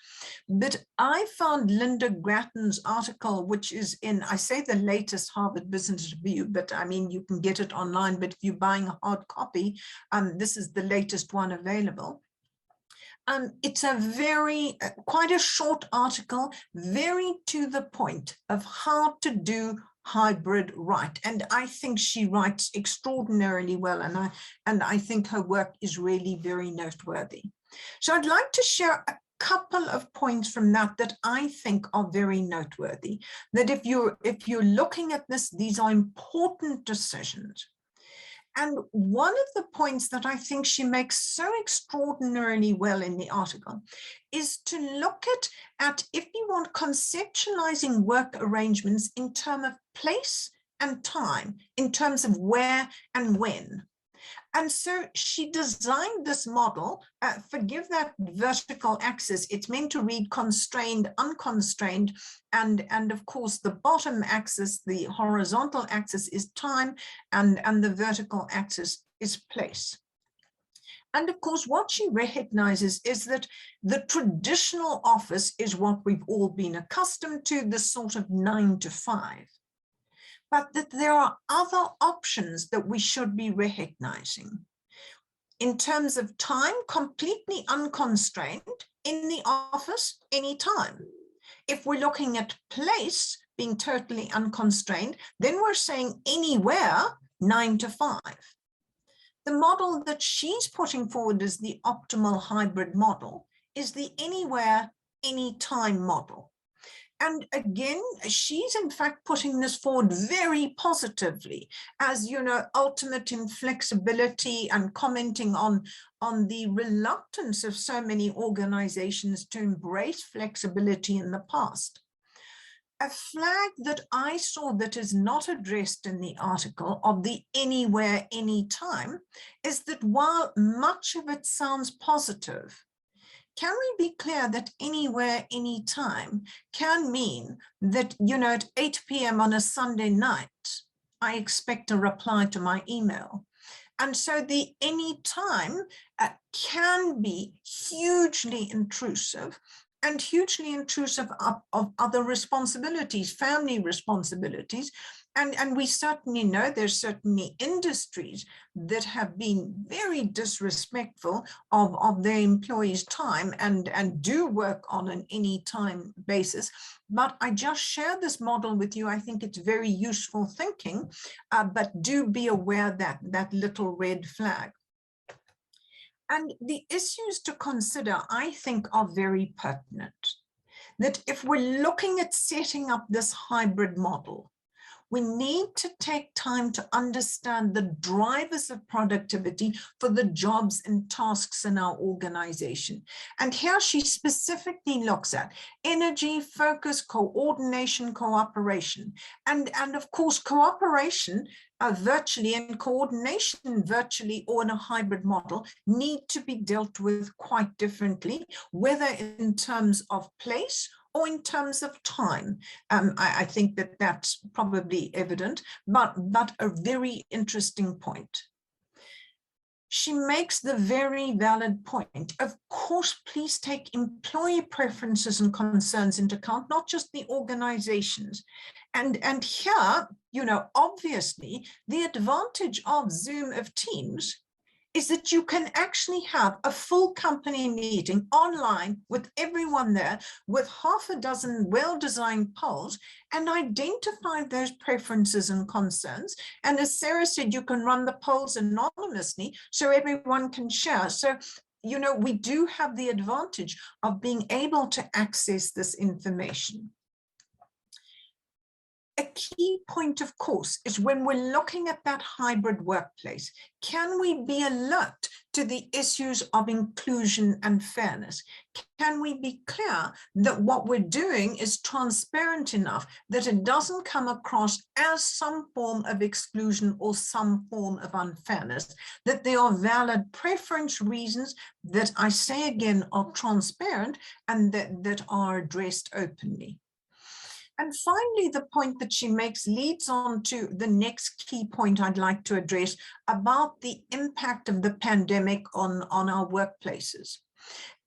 but I found Linda Grattan's article, which is in, I say the latest Harvard Business Review, but I mean, you can get it online, but if you're buying a hard copy, this is the latest one available. It's a very, quite a short article, very to the point of how to do hybrid right. And I think she writes extraordinarily well, and I think her work is really very noteworthy. So I'd like to share a couple of points from that I think are very noteworthy, that if you're looking at this, these are important decisions. And one of the points that I think she makes so extraordinarily well in the article is to look at if you want conceptualizing work arrangements in terms of place and time, in terms of where and when. And so she designed this model, forgive that vertical axis, it's meant to read constrained, unconstrained, and of course the bottom axis, the horizontal axis is time, and the vertical axis is place. And of course, what she recognizes is that the traditional office is what we've all been accustomed to, this sort of 9 to 5. But that there are other options that we should be recognizing. In terms of time, completely unconstrained, in the office, anytime. If we're looking at place, being totally unconstrained, then we're saying anywhere, 9 to 5. The model that she's putting forward as the optimal hybrid model is the anywhere, anytime model. And again, she's in fact putting this forward very positively as, you know, ultimate in flexibility, and commenting on the reluctance of so many organizations to embrace flexibility in the past. A flag that I saw that is not addressed in the article of the anywhere, anytime is that while much of it sounds positive, can we be clear that anywhere, anytime can mean that, you know, at 8 p.m. on a Sunday night, I expect a reply to my email. And so the anytime can be hugely intrusive, and hugely intrusive of other responsibilities, family responsibilities. And we certainly know there's certainly industries that have been very disrespectful of their employees' time and do work on an anytime basis. But I just share this model with you. I think it's very useful thinking, but do be aware that that little red flag. And the issues to consider, I think, are very pertinent. That if we're looking at setting up this hybrid model, we need to take time to understand the drivers of productivity for the jobs and tasks in our organization. And here she specifically looks at energy, focus, coordination, cooperation. And of course, cooperation virtually and coordination virtually or in a hybrid model need to be dealt with quite differently, whether in terms of place or in terms of time. I think that that's probably evident, but a very interesting point. She makes the very valid point. Of course, please take employee preferences and concerns into account, not just the organizations. And here, you know, obviously, the advantage of Zoom, of Teams, is that you can actually have a full company meeting online with everyone there, with half a dozen well-designed polls, and identify those preferences and concerns. And as Sarah said, you can run the polls anonymously so everyone can share. So you know, we do have the advantage of being able to access this information. A key point, of course, is when we're looking at that hybrid workplace, can we be alert to the issues of inclusion and fairness? Can we be clear that what we're doing is transparent enough that it doesn't come across as some form of exclusion or some form of unfairness, that there are valid preference reasons that, I say again, are transparent and that are addressed openly? And finally, the point that she makes leads on to the next key point I'd like to address about the impact of the pandemic on our workplaces.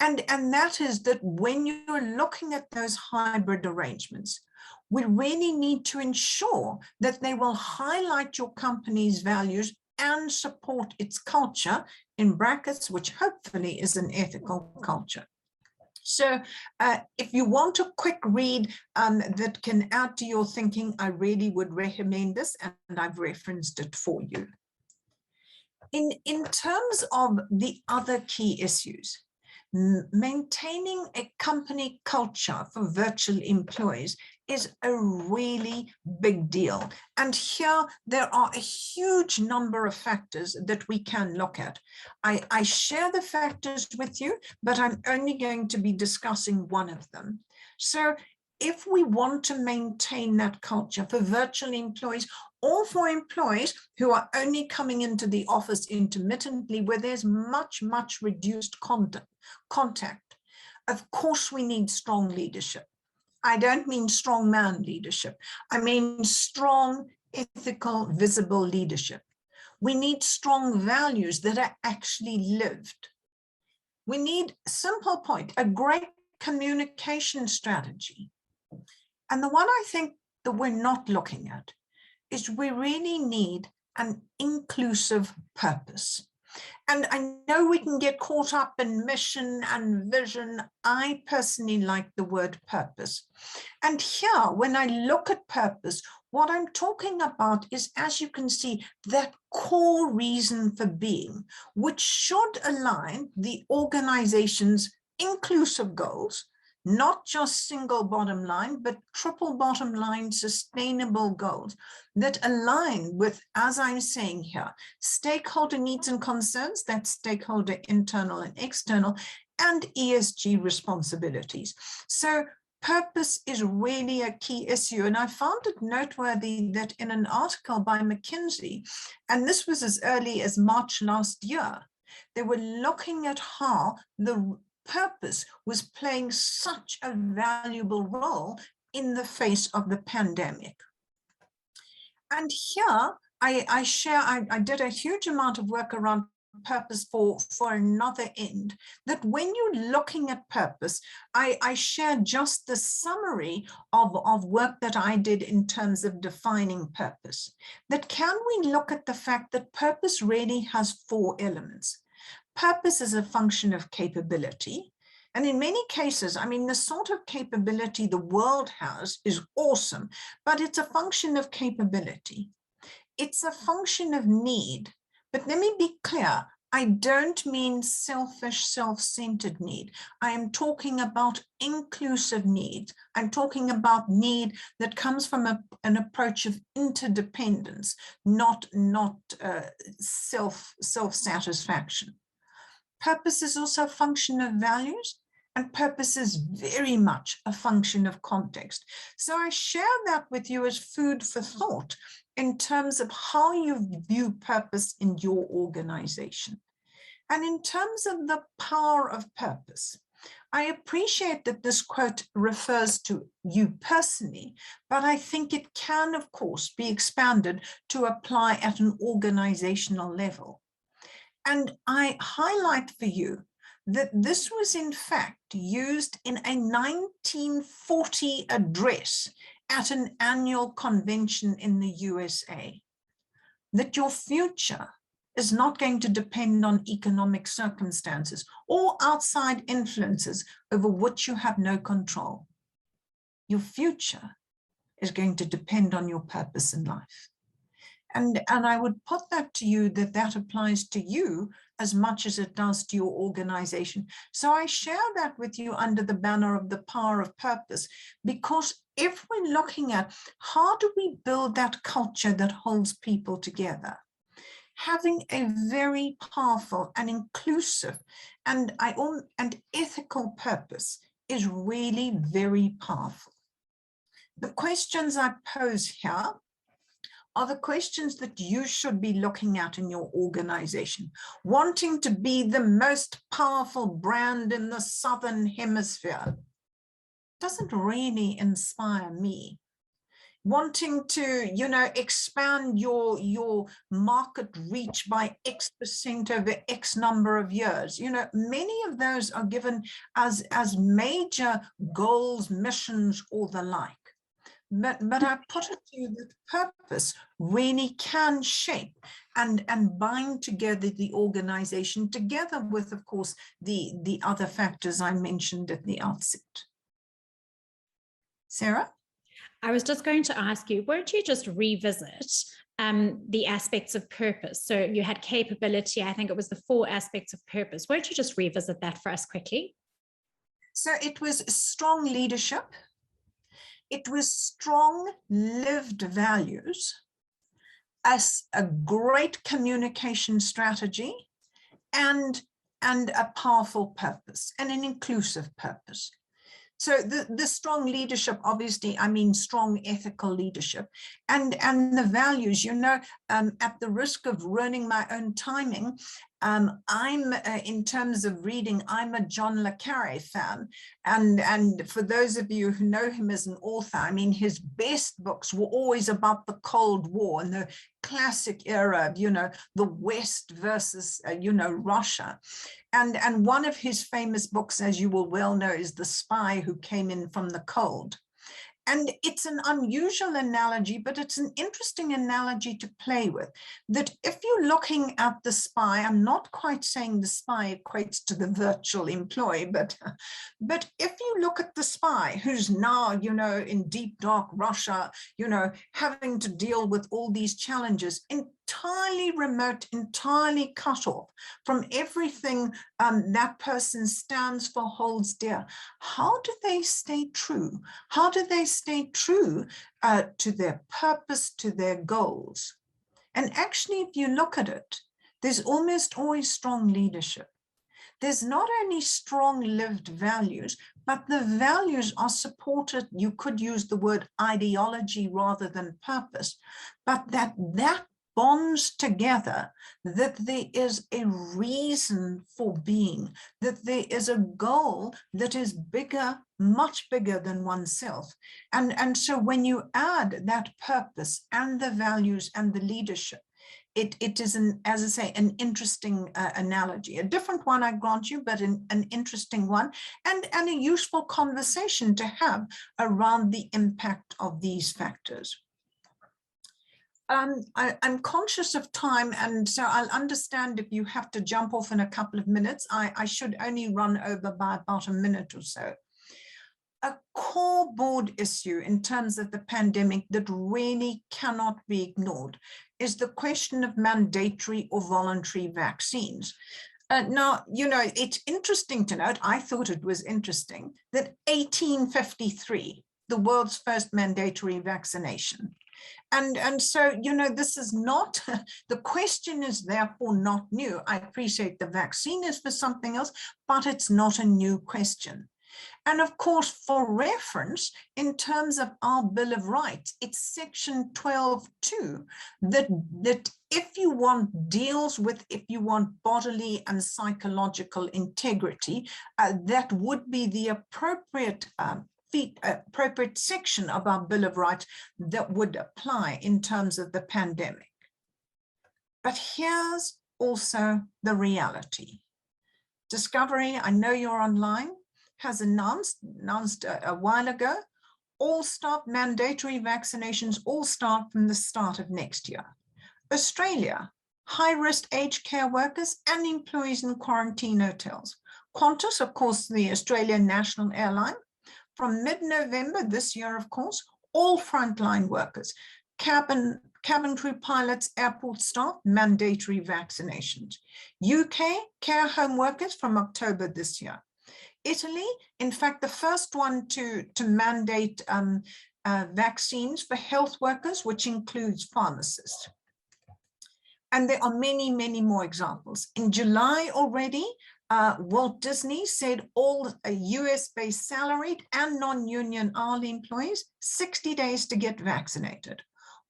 And that is that when you're looking at those hybrid arrangements, we really need to ensure that they will highlight your company's values and support its culture, in brackets, which hopefully is an ethical culture. So if you want a quick read that can add to your thinking, I really would recommend this, and I've referenced it for you. In terms of the other key issues, maintaining a company culture for virtual employees is a really big deal. And here there are a huge number of factors that we can look at. I share the factors with you, but I'm only going to be discussing one of them. So if we want to maintain that culture for virtual employees, or for employees who are only coming into the office intermittently, where there's much reduced contact, of course we need strong leadership. I don't mean strong man leadership. I mean strong, ethical, visible leadership. We need strong values that are actually lived. We need, simple point, a great communication strategy. And the one I think that we're not looking at is we really need an inclusive purpose. And I know we can get caught up in mission and vision. I personally like the word purpose. And here, when I look at purpose, what I'm talking about is, as you can see, that core reason for being, which should align the organization's inclusive goals, not just single bottom line, but triple bottom line sustainable goals that align with, as I'm saying here, stakeholder needs and concerns, that's stakeholder internal and external, and ESG responsibilities. So purpose is really a key issue. And I found it noteworthy that in an article by McKinsey, and this was as early as March last year, they were looking at how the purpose was playing such a valuable role in the face of the pandemic. And here I did a huge amount of work around purpose for another end, that when you're looking at purpose, I share just the summary of work that I did in terms of defining purpose. That can we look at the fact that purpose really has 4 elements. Purpose is a function of capability. And in many cases, I mean, the sort of capability the world has is awesome, but it's a function of capability. It's a function of need. But let me be clear, I don't mean selfish, self-centered need. I am talking about inclusive need. I'm talking about need that comes from an approach of interdependence, not self-satisfaction. Purpose is also a function of values, and purpose is very much a function of context. So I share that with you as food for thought in terms of how you view purpose in your organization. And in terms of the power of purpose, I appreciate that this quote refers to you personally, but I think it can, of course, be expanded to apply at an organizational level. And I highlight for you that this was in fact used in a 1940 address at an annual convention in the USA, that your future is not going to depend on economic circumstances or outside influences over which you have no control. Your future is going to depend on your purpose in life. And I would put that to you, that applies to you as much as it does to your organization. So I share that with you under the banner of the power of purpose, because if we're looking at how do we build that culture that holds people together, having a very powerful and inclusive and ethical purpose is really very powerful. The questions I pose here are the questions that you should be looking at in your organization. Wanting to be the most powerful brand in the Southern Hemisphere doesn't really inspire me. Wanting to, expand your market reach by X% over X number of years. Many of those are given as major goals, missions, or the like. But I put it to you that purpose really can shape and bind together the organization, together with, of course, the other factors I mentioned at the outset. Sarah? I was just going to ask you, won't you just revisit the aspects of purpose? So you had capability, I think it was the 4 aspects of purpose. Won't you just revisit that for us quickly? So it was strong leadership. It was strong lived values, as a great communication strategy, and a powerful purpose and an inclusive purpose. So the strong leadership, obviously, I mean strong ethical leadership, and the values, at the risk of ruining my own timing, I'm in terms of reading, I'm a John le Carre fan, and for those of you who know him as an author, I mean his best books were always about the Cold War and the classic era of the West versus Russia, and one of his famous books, as you will well know, is The Spy Who Came in from the Cold. And it's an unusual analogy, but it's an interesting analogy to play with, that if you're looking at the spy, I'm not quite saying the spy equates to the virtual employee, but if you look at the spy who's now, in deep, dark Russia, having to deal with all these challenges, entirely remote, entirely cut off from everything that person stands for, holds dear. How do they stay true? How do they stay true to their purpose, to their goals? And actually, if you look at it, there's almost always strong leadership. There's not only strong lived values, but the values are supported. You could use the word ideology rather than purpose, but that bonds together, that there is a reason for being, that there is a goal that is bigger, much bigger than oneself. And so when you add that purpose and the values and the leadership, it is, as I say, an interesting analogy, a different one, I grant you, but an interesting one, and a useful conversation to have around the impact of these factors. I'm conscious of time, and so I'll understand if you have to jump off in a couple of minutes. I should only run over by about a minute or so. A core board issue in terms of the pandemic that really cannot be ignored is the question of mandatory or voluntary vaccines. Now, it's interesting to note, I thought it was interesting, that 1853, the world's first mandatory vaccination. And so, this is not, the question is therefore not new. I appreciate the vaccine is for something else, but it's not a new question. And of course, for reference, in terms of our Bill of Rights, it's section 12.2 that if you want deals with, if you want bodily and psychological integrity, that would be the appropriate section of our Bill of Rights that would apply in terms of the pandemic. But here's also the reality. Discovery, I know you're online, has announced a while ago, all start mandatory vaccinations, all start from the start of next year. Australia, high-risk aged care workers and employees in quarantine hotels. Qantas, of course, the Australian national airline, from mid-November this year, of course, all frontline workers, cabin cabin crew pilots, airport staff, mandatory vaccinations. UK, care home workers from October this year. Italy, in fact, the first one to mandate vaccines for health workers, which includes pharmacists. And there are many, many more examples. In July already, Walt Disney said all US-based salaried and non-union hourly employees, 60 days to get vaccinated.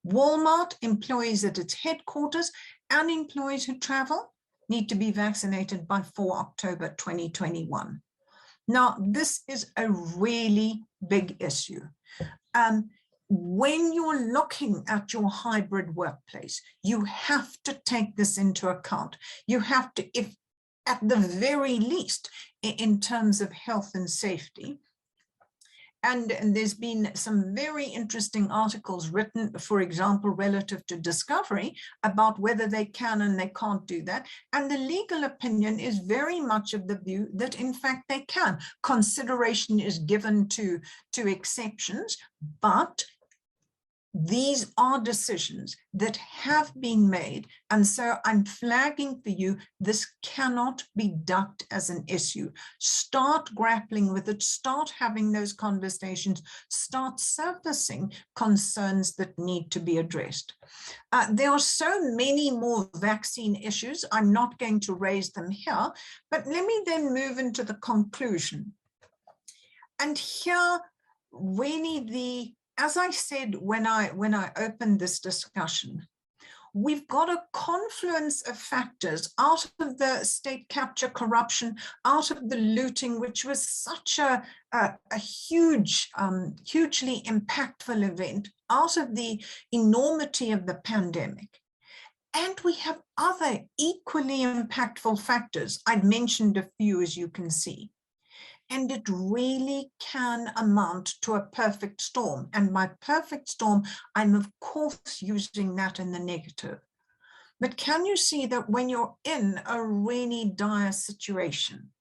Walmart, employees at its headquarters and employees who travel need to be vaccinated by 4 October 2021. Now, this is a really big issue. When you're looking at your hybrid workplace, you have to take this into account. You have to, if at the very least, in terms of health and safety. And there's been some very interesting articles written, for example, relative to Discovery, about whether they can and they can't do that. And the legal opinion is very much of the view that, in fact, they can. Consideration is given to exceptions, but these are decisions that have been made. And so I'm flagging for you, this cannot be ducked as an issue. Start grappling with it, start having those conversations, start surfacing concerns that need to be addressed. There are so many more vaccine issues. I'm not going to raise them here, but let me then move into the conclusion. And here, really as I said when I opened this discussion, we've got a confluence of factors out of the state capture corruption, out of the looting, which was such a huge, hugely impactful event, out of the enormity of the pandemic. And we have other equally impactful factors. I've mentioned a few, as you can see. And it really can amount to a perfect storm. And by perfect storm, I'm of course using that in the negative. But can you see that when you're in a really dire situation,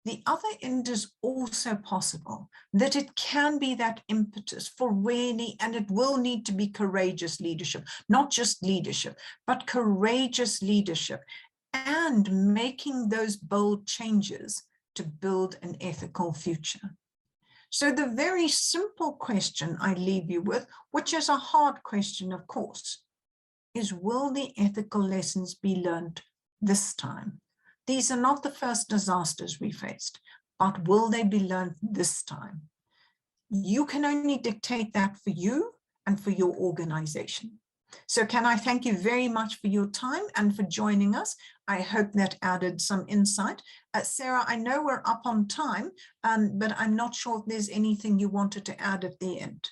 the other end is also possible, that it can be that impetus for really, and it will need to be courageous leadership, not just leadership, but courageous leadership, and making those bold changes to build an ethical future. So the very simple question I leave you with, which is a hard question, of course, is will the ethical lessons be learned this time? These are not the first disasters we faced, but will they be learned this time? You can only dictate that for you and for your organization. So can I thank you very much for your time and for joining us. I hope that added some insight. Sarah, I know we're up on time, but I'm not sure if there's anything you wanted to add at the end.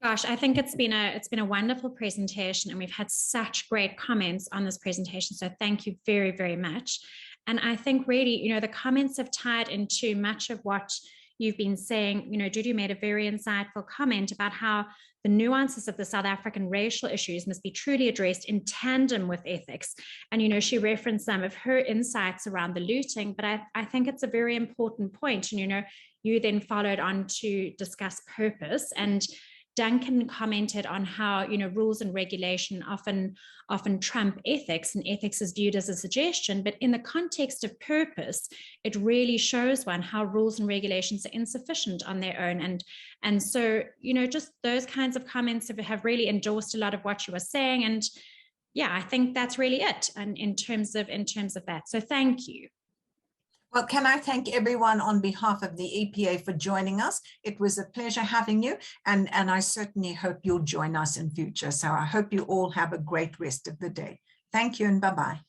Gosh, I think it's been a wonderful presentation, and we've had such great comments on this presentation. So thank you very, very much. And I think really, the comments have tied into much of what you've been saying. Dudu made a very insightful comment about how the nuances of the South African racial issues must be truly addressed in tandem with ethics. And, she referenced some of her insights around the looting, but I think it's a very important point. And, you then followed on to discuss purpose, and Duncan commented on how, rules and regulation often trump ethics, and ethics is viewed as a suggestion, but in the context of purpose, it really shows one how rules and regulations are insufficient on their own. And so, just those kinds of comments have really endorsed a lot of what you were saying. And yeah, I think that's really it. And in terms of that. So thank you. Well, can I thank everyone on behalf of the EPA for joining us? It was a pleasure having you, and I certainly hope you'll join us in future. So I hope you all have a great rest of the day. Thank you and bye-bye.